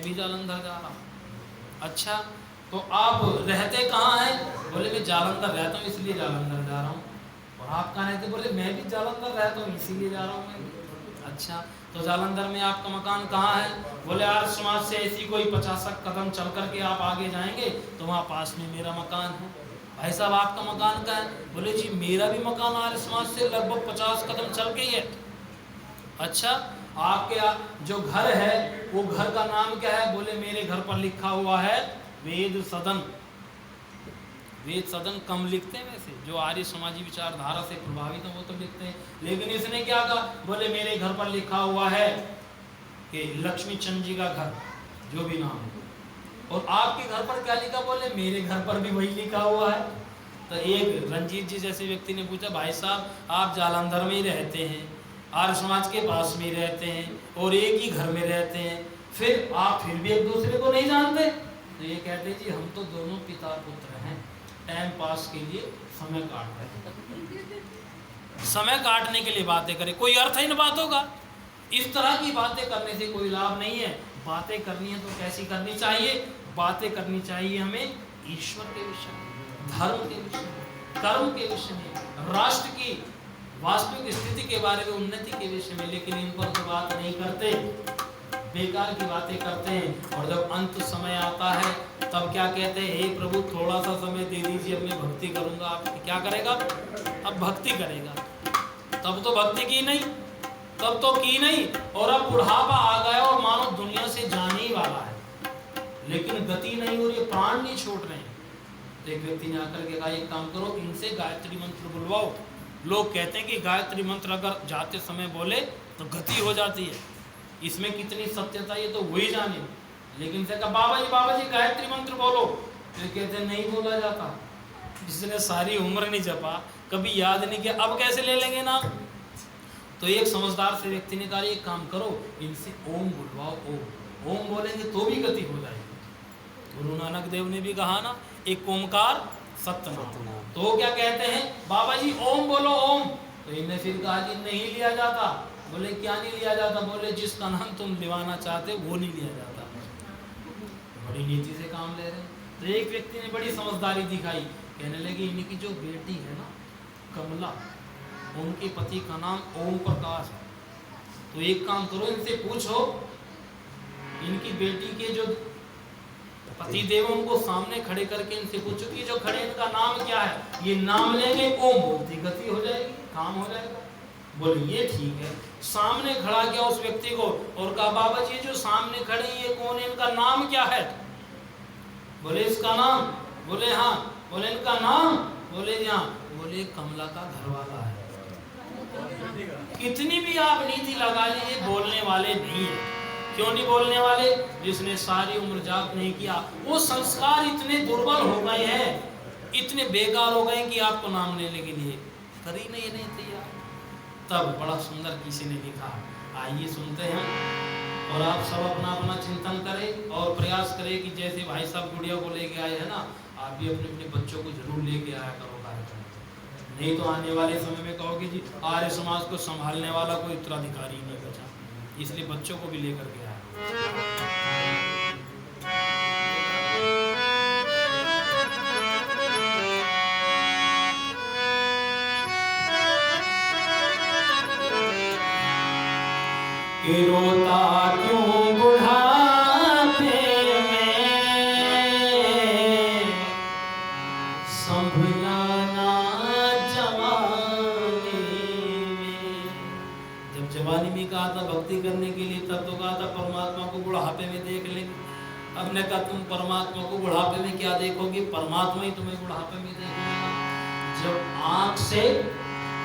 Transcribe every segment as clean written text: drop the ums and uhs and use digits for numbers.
भी जालंधर जा रहा हूँ। अच्छा, तो आप रहते कहाँ हैं? बोले मैं जालंधर रहता हूँ इसलिए जालंधर जा रहा हूँ। और आप कहाँ रहते? बोले मैं भी जालंधर रहता हूँ इसीलिए जा रहा हूँ मैं। अच्छा, तो जालंधर में आपका मकान कहाँ है? बोले आर्य समाज से ऐसी कोई 50 कदम चल करके आप आगे जाएंगे तो वहाँ पास में मेरा मकान है। भाई साहब आपका मकान कहाँ है? बोले जी मेरा भी मकान आर्य समाज से लगभग 50 कदम चल के ही है। अच्छा, आपके जो घर है वो घर का नाम क्या है? बोले मेरे घर पर लिखा हुआ है वेद सदन। वेद सदन कम लिखते हैं वैसे, जो आर्य समाजी विचारधारा से प्रभावित हैं वो तो लिखते हैं, लेकिन इसने क्या कहा? बोले मेरे घर पर लिखा हुआ है कि लक्ष्मी चंद जी का घर, जो भी नाम है। और आपके घर पर क्या लिखा? बोले मेरे घर पर भी वही लिखा हुआ है। तो एक रंजीत जी जैसे व्यक्ति ने पूछा, भाई साहब आप जालंधर में ही रहते हैं, आर्य समाज के पास में ही रहते हैं और एक ही घर में रहते हैं, फिर आप फिर भी एक दूसरे को नहीं जानते? तो ये कहते जी हम तो दोनों पिता पुत्र हैं, टाइम पास के लिए समय काट रहे हैं, समय काटने के लिए बातें करें, कोई अर्थहीन बातों का। इस तरह की बातें करने से कोई लाभ नहीं है। बातें करनी है तो कैसी करनी चाहिए? बातें करनी चाहिए हमें ईश्वर के विषय में, धर्म के विषय में, कर्म के विषय में, राष्ट्र की वास्तविक स्थिति के बारे में, उन्नति के विषय में। लेकिन इन पर तो बात नहीं करते, बेकार की बातें करते हैं। और जब अंत समय आता है तब क्या कहते हैं? हे प्रभु थोड़ा सा समय दे दीजिए, अब मैं भक्ति करूंगा। आप क्या करेगा? अब भक्ति करेगा। तब तो भक्ति की नहीं, तब तो की नहीं, और अब बुढ़ापा आ गया और मानो दुनिया से जाने ही वाला है, लेकिन गति नहीं हो रही, प्राण नहीं छोड़ रहे हैं। तो एक व्यक्ति ने आकर के कहा एक काम करो, इनसे गायत्री मंत्र बुलवाओ। लोग कहते हैं कि गायत्री मंत्र अगर जाते समय बोले तो गति हो जाती है, इसमें कितनी सत्यता ये तो वही जाने। लेकिन से कहा बाबा जी गायत्री मंत्र बोलो, तो कहते नहीं बोला जाता, जिसने सारी उम्र नहीं जपा, कभी याद नहीं किया, अब कैसे ले लेंगे ना। तो एक समझदार से व्यक्ति ने कहा एक काम करो, इनसे ओम बुलवाओ, ओम बोलेंगे तो भी गति हो जाएगी। गुरु नानक देव ने भी कहा ना, एक ओमकार सत्यनाम। तो वो क्या कहते हैं? बाबा जी ओम बोलो ओम। तो इन्हें फिर कहा कि नहीं लिया जाता। बोले क्या नहीं लिया जाता? बोले जिसका नाम तुम दिवाना चाहते वो नहीं लिया जाता। बड़ी नीति से काम ले रहे हैं। तो एक व्यक्ति ने बड़ी समझदारी दिखाई, कहने लगे इनकी जो बेटी है ना कमला, उनके पति का नाम ओम प्रकाश है। तो एक काम करो, इनसे पूछो, इनकी बेटी के जो पति देव उनको सामने खड़े करके इनसे पूछो कि जो खड़े इनका नाम क्या है? ये नाम लेंगे, ओम बोलती गति हो जाएगी, काम हो जाएगा। बोले ये ठीक है। सामने खड़ा किया उस व्यक्ति को और कहा बाबा जी जो सामने खड़े ये कौन है, इनका नाम क्या है? बोले इसका नाम। बोले हाँ। बोले इनका नाम? बोले हाँ। बोले कमला का घर वाला है। कितनी भी आप नीति लगा लीजिए, बोलने वाले नहीं है। क्यों नहीं बोलने वाले? जिसने सारी उम्र जाप नहीं किया, वो संस्कार इतने दुर्बल हो गए हैं, इतने बेकार हो गए कि आपको नाम लेने के लिए कर ही नहीं तैयार। तब बड़ा सुंदर किसी ने लिखा, आइए सुनते हैं और आप सब अपना अपना चिंतन करें और प्रयास करें कि जैसे भाई साहब गुड़िया को लेके आए हैं ना, आप भी अपने अपने बच्चों को जरूर लेके आया करो कार्यक्रम। नहीं तो आने वाले समय में कहोगे जी आर्य समाज को संभालने वाला कोई उत्तराधिकारी नहीं बचा, इसलिए बच्चों को भी लेकर के आया। कि रोता क्यों बुढ़ापे में, संभलाना जवानी में। जब जवानी में कहा था भक्ति करने के लिए, तब तो कहा था परमात्मा को बुढ़ापे में देख लेंगे। अब ने कहा तुम परमात्मा को बुढ़ापे में क्या देखोगे? परमात्मा ही तुम्हें बुढ़ापे में देखेगा।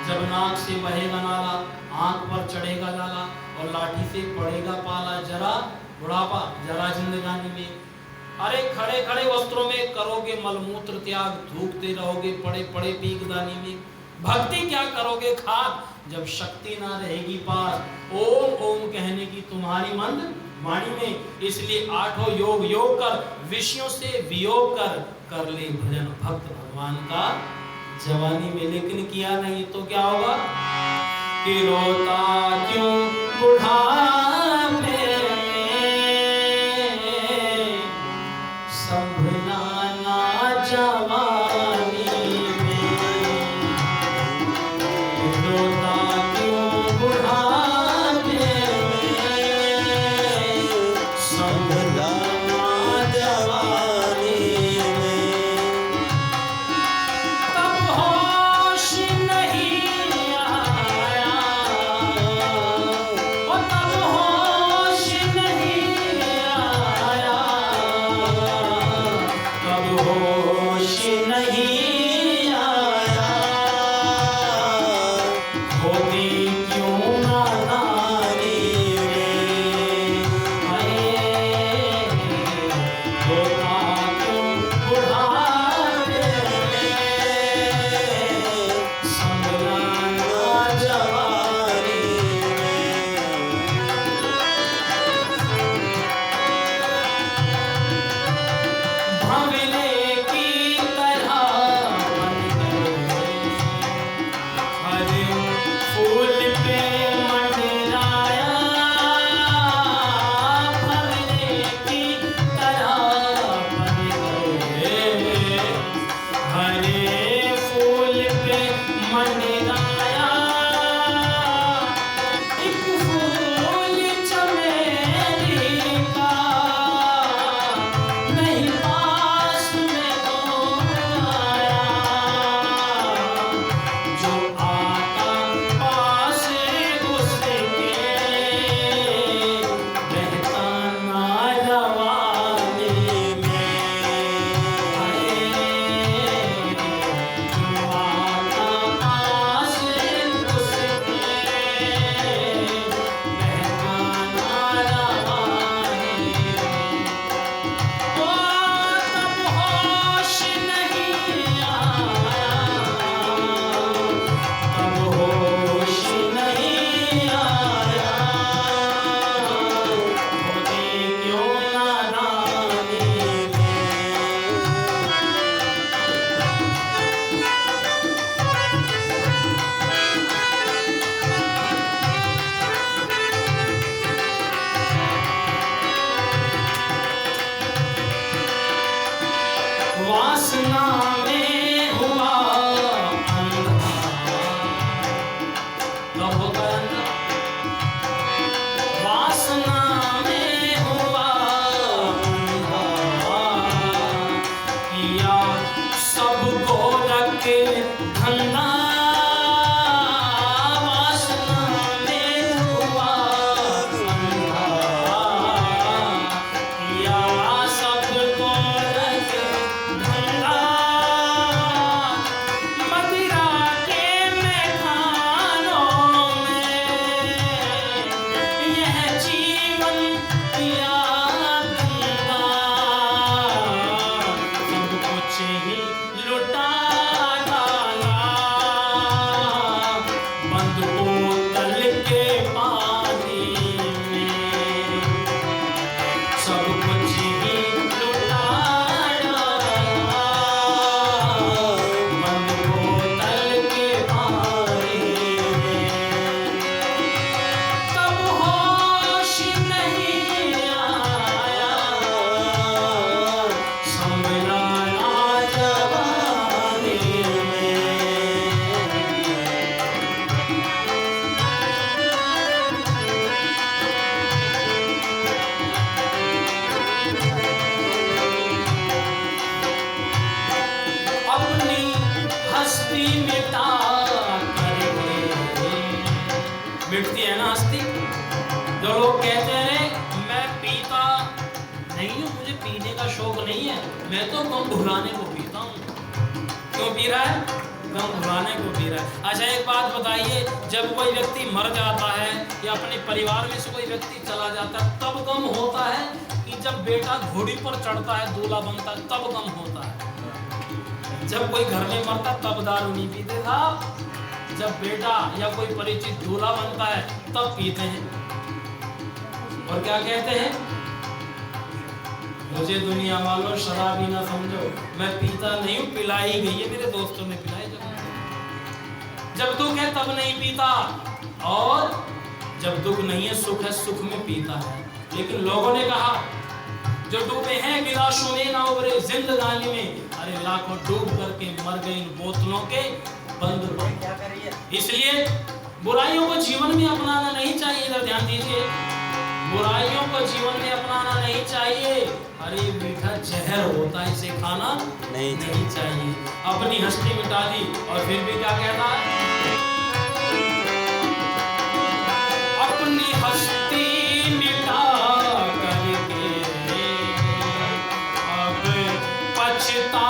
जब नाक से बहेगा नाला, आंख पर चढ़ेगा लाला और लाठी से पड़ेगा पाला, जरा बुढ़ापा जरा जिंदगानी में। अरे खड़े खड़े वस्त्रों में करोगे मलमूत्र त्याग, धूपते रहोगे पड़े पड़े पीकदानी में। भक्ति क्या करोगे खाक, जब शक्ति ना रहेगी पास ओम ओम कहने की तुम्हारी मंद वाणी में। इसलिए आठों योग योग कर, विषयों से वियोग कर ले भजन भक्त भगवान का जवानी में। लेकिन किया नहीं तो क्या होगा? कि रोता क्यों बुढ़ापे में, संभला जवानी में। तब होश नहीं आया, ओ तब होश नहीं आया, तब होश नहीं आया, होती क्यों नादानी में, हाय होता क्यों बुढ़ापे में, संभला जवानी में। भंवरे की तरह बन गए, हर फूल पे मंडराया, भंवरे की तरह बन गए, हर फूल पे मंडराया, एक फूल चमेली का नहीं पास में तो आया, जो आता पास उसके रहता ना जवानी में, जो आता पास उसके रहता ना जवानी में। ओ तब होश नहीं आया, तब होश नहीं आया, होती क्यों नादानी में। वासना में हुआ अंधा, कब होता है अंधा? वासना में हुआ अंधा, किया सबको रखे धंधा, वासना में हुआ अंधा, किया सबको रखे धंधा, मदिरा के मैदानों में यह जीवन किया गंदा, सब कुछ ही लुटा डाला, बंद बोतल के पानी में, सब कुछ ही लुटा डाला, बंद बोतल के पानी में। तब होश नहीं आया, संभला जवानी में। अपनी हस्ती मिटा करके, मिटती है ना हस्ती। जो लोग कहते हैं मैं पीता नहीं हूँ, मुझे पीने का शौक नहीं है, मैं तो गम भुलाने को पीता हूँ। क्यों पी रहा है? गम भुलाने को पी रहा है। अच्छा एक बात बताइए, जब कोई व्यक्ति मर जाता है या अपने परिवार में से कोई व्यक्ति चला जाता है, तब गम होता है कि जब बेटा घोड़ी पर चढ़ता है, दूल्हा बनता है, तब गम होता है? जब कोई घर में मरता तब दारू नहीं पीते था, जब बेटा या कोई परिचित दूल्हा बनता है तब पीते हैं। और क्या कहते हैं? मुझे दुनिया वालों शराबी ना समझो, मैं पीता नहीं हूँ, पिलाई गई है, मेरे दोस्तों ने पिलाई। जब दुख है तब नहीं पीता, और जब दुख नहीं है, सुख है, सुख में पीता है। लेकिन लोगों ने कहा जो डूबे हैं गिलासों में ना उभरे जिंदगानी में, अरे लाखों डूब करके मर गए इन बोतलों के बंद। क्या करिए? इसलिए बुराइयों को जीवन में अपनाना नहीं चाहिए। इधर ध्यान दीजिए, बुराइयों को जीवन में अपनाना नहीं चाहिए। अरे मीठा जहर होता है, इसे खाना नहीं चाहिए। अपनी हस्ती मिटा दी और फिर भी क्या कहता है? अपनी हस्ती मिटा करके अब पछता